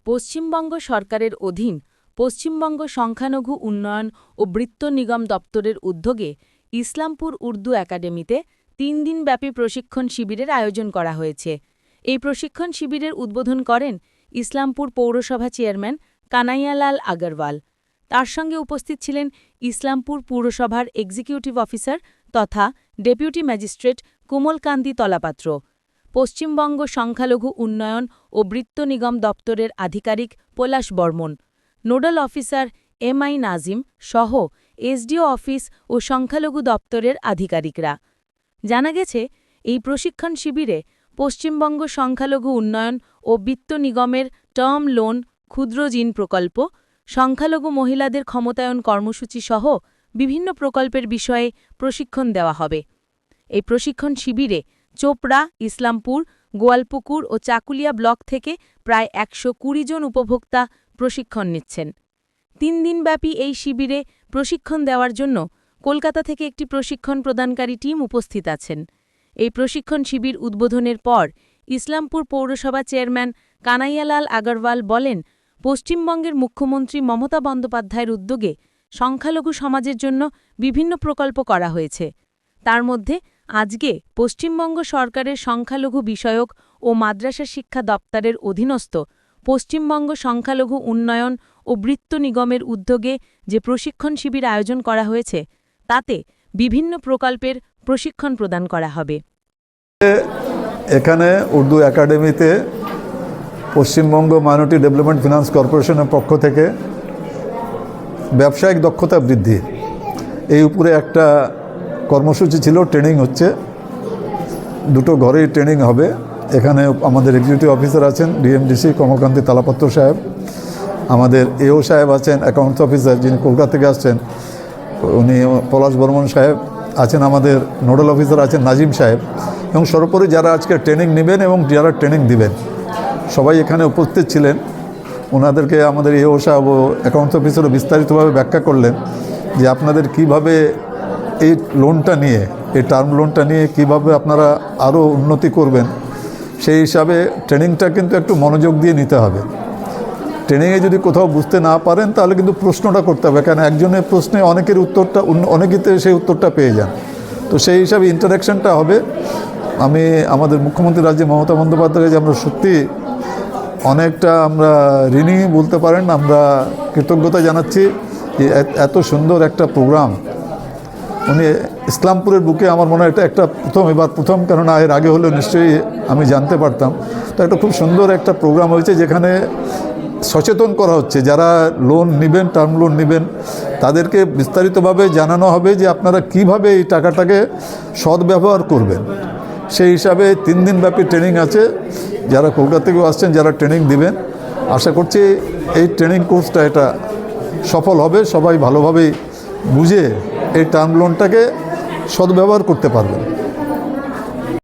পশ্চিমবঙ্গ সরকারের অধীন পশ্চিমবঙ্গ সংখ্যালঘু উন্নয়ন ও বৃত্ত নিগম দপ্তরের উদ্যোগে ইসলামপুর উর্দু একাডেমিতে ৩ দিনব্যাপী প্রশিক্ষণ শিবিরের আয়োজন করা হয়েছে। এই প্রশিক্ষণ শিবিরের উদ্বোধন করেন ইসলামপুর পৌরসভা চেয়ারম্যান কানাইয়ালাল আগরওয়াল। তার সঙ্গে উপস্থিত ছিলেন ইসলামপুর পুরসভার এক্সিকিউটিভ অফিসার তথা ডেপুটি ম্যাজিস্ট্রেট কোমলকান্তি তলাপাত্র, পশ্চিমবঙ্গ সংখ্যালঘু উন্নয়ন ও বৃত্ত নিগম দপ্তরের আধিকারিক Palash Barman, nodal officer MI Nazim সহ এসডিও অফিস ও সংখ্যালঘু দপ্তরের আধিকারিকরা। জানা গেছে, এই প্রশিক্ষণ শিবিরে পশ্চিমবঙ্গ সংখ্যালঘু উন্নয়ন ও বিত্ত নিগমের টার্ম লোন, ক্ষুদ্র ঋণ প্রকল্প, সংখ্যালঘু মহিলাদের ক্ষমতায়ন কর্মসূচি সহ বিভিন্ন প্রকল্পের বিষয়ে প্রশিক্ষণ দেওয়া হবে। এই প্রশিক্ষণ শিবিরে চোপড়া, ইসলামপুর, গোয়ালপুকুর ও চাকুলিয়া ব্লক থেকে প্রায় ১২০ জন উপভোক্তা প্রশিক্ষণ নিচ্ছেন। ৩ দিনব্যাপী এই শিবিরে প্রশিক্ষণ দেওয়ার জন্য কলকাতা থেকে একটি প্রশিক্ষণ প্রদানকারী টিম উপস্থিত আছেন। এই প্রশিক্ষণ শিবির উদ্বোধনের পর ইসলামপুর পৌরসভা চেয়ারম্যান কানাইয়ালাল আগরওয়াল বলেন, পশ্চিমবঙ্গের মুখ্যমন্ত্রী মমতা বন্দ্যোপাধ্যায়ের উদ্যোগে সংখ্যালঘু সমাজের জন্য বিভিন্ন প্রকল্প করা হয়েছে। তার মধ্যে আজকে পশ্চিমবঙ্গ সরকারের সংখ্যালঘু বিষয়ক ও মাদ্রাসা শিক্ষা দপ্তরের অধীনস্থ পশ্চিমবঙ্গ সংখ্যালঘু উন্নয়ন ও বৃত্ত নিগমের উদ্যোগে যে প্রশিক্ষণ শিবির আয়োজন করা হয়েছে, তাতে বিভিন্ন প্রকল্পের প্রশিক্ষণ প্রদান করা হবে। এখানে উর্দু একাডেমিতে পশ্চিমবঙ্গ মাইনরিটি ডেভেলপমেন্ট ফিনান্স কর্পোরেশনের পক্ষ থেকে ব্যবসায়িক দক্ষতা বৃদ্ধি এই উপরে একটা কর্মসূচি ছিল, ট্রেনিং হচ্ছে। দুটো ঘরেই ট্রেনিং হবে। এখানে আমাদের এক্সিকিউটিভ অফিসার আছেন ডিএমডিসি কমলকান্তি তালাপত্র সাহেব, আমাদের এও সাহেব আছেন অ্যাকাউন্টস অফিসার যিনি কলকাতা থেকে আসছেন, উনি পলাশ বর্মন সাহেব আছেন, আমাদের নোডাল অফিসার আছেন নাজিম সাহেব, এবং সর্বোপরি যারা আজকে ট্রেনিং নেবেন এবং যারা ট্রেনিং দিবেন সবাই এখানে উপস্থিত ছিলেন। ওনাদেরকে আমাদের এও সাহেব ও অ্যাকাউন্টস অফিসারও বিস্তারিতভাবে ব্যাখ্যা করলেন যে আপনাদের কিভাবে এই লোনটা নিয়ে, এই টার্ম লোনটা নিয়ে কিভাবে আপনারা আরও উন্নতি করবেন। সেই হিসাবে ট্রেনিংটা কিন্তু একটু মনোযোগ দিয়ে নিতে হবে। ট্রেনিংয়ে যদি কোথাও বুঝতে না পারেন তাহলে কিন্তু প্রশ্নটা করতে হবে, কারণ একজনের প্রশ্নে অনেকের উত্তরটা অনেকেই সেই উত্তরটা পেয়ে যান। তো সেই হিসাবে ইন্টারাকশানটা হবে। আমি আমাদের মুখ্যমন্ত্রী রাজ্যে মমতা বন্দ্যোপাধ্যায়কে যে আমরা সত্যি অনেকটা আমরা ঋণী বলতে পারেন, আমরা কৃতজ্ঞতা জানাচ্ছি যে এত সুন্দর একটা প্রোগ্রাম উনি ইসলামপুরের বুকে, আমার মনে হয় এটা একটা প্রথম, কেননা এর আগে হলেও নিশ্চয়ই আমি জানতে পারতাম। তো একটা খুব সুন্দর একটা প্রোগ্রাম হয়েছে যেখানে সচেতন করা হচ্ছে, যারা লোন নেবেন, টার্ম লোন নেবেন, তাদেরকে বিস্তারিতভাবে জানানো হবে যে আপনারা কিভাবে এই টাকাটাকে সদ্ব্যবহার করবেন। সেই হিসাবে 3 দিনব্যাপী ট্রেনিং আছে। যারা কলকাতা থেকেও আসছেন, যারা ট্রেনিং দিবেন, আশা করছি এই ট্রেনিং কোর্সটা এটা সফল হবে, সবাই ভালোভাবেই বুঝে এই টার্ম লোনটাকে সদ্ব্যবহার করতে পারবেন।